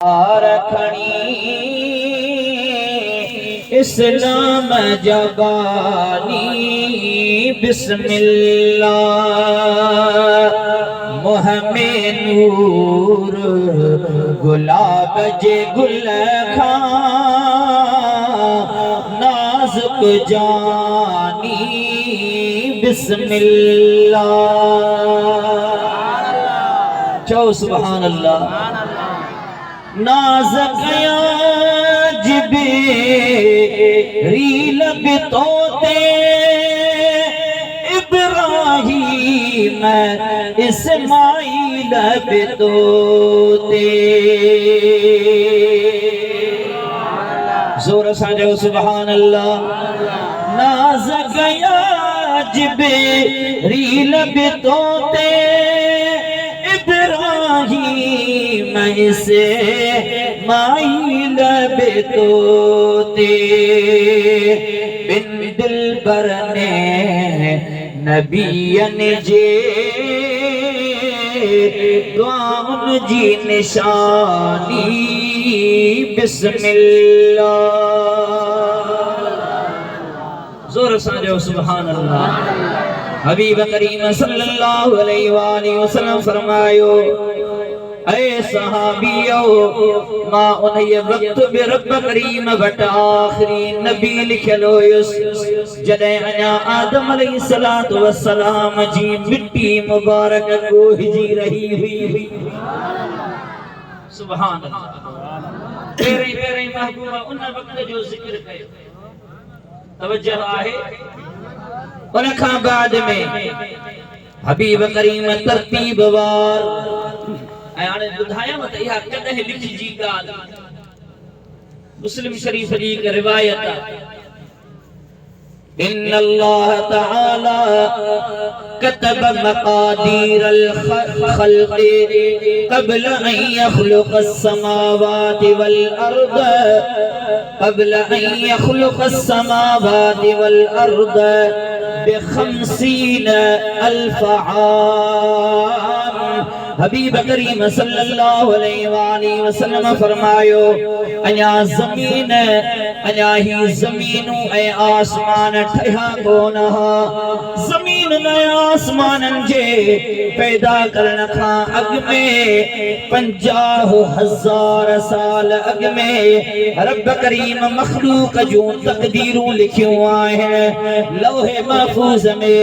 रखणी इस्लाम जबानी बिस्मिल्लाह मोहम्मद नूर गुलाब जे गुल खां नाजुक जानी बिस्मिल्लाह। चो सुभान अल्लाह। नाज़क जिब्रील बितोते इब्राहीम इस्माईल बितोते। जोर सा जो सुभान अल्लाह। नाज़क जिब्रील बितोते इब्राहीम इस्माईल बितोते। बिन दिलबर ने नबियन जे दुआउन जी निशानी बिस्मिल्लाह। जोर सा जो सुभान अल्लाह। हबीब करीम सल्लल्लाहु अलैहि वसल्लम फरमायो ऐ सहाबियो मां उन वक्त बि रब करीम वट आखिरी नबी लिखल हुयुस जॾहिं अञा आदम अलैहिस्सलातु वस्सलाम जी मिट्टी मुबारक ॻोहिजी रही हुई। सुभान अल्लाह। पहिरीं महबूबा उन वक्त जो ज़िक्र कयो। तवज्जो आहे। उन खां बाद में हबीब करीम तरतीब वार हाणे ॿुधायां त इहा कॾहिं लिखिजी ॻाल्हि। मुस्लिम शरीफ जी हिक रिवायत आहे إن الله تعالى كتب مقادير الخلق قبل أن يخلق السماوات والأرض قبل أن يخلق السماوات والأرض ب50,000 عام। हबीब करीम सल्लल्लाहु अलैहि वसल्लम फरमायो अञा ज़मीन अञा ही ज़मीनूं ऐं आसमान ठहिया कोन हा। ज़मीन ऐं आसमाननि जे पैदा करण खां अॻु में 50,000 साल अॻु में रब करीम मखलूक जूं तक़दीरूं लिखियूं आहिनि लौहे महफूज़ में।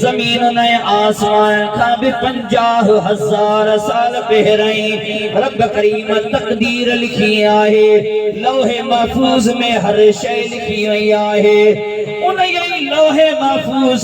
ज़मीन ऐं आसमान खां बि 50,000 साल पहिरीं रब करीम तक़दीर लिखी आहे। लौहे महफूज़ में हर शइ लिखी वई आहे। उन लौहे महफूज़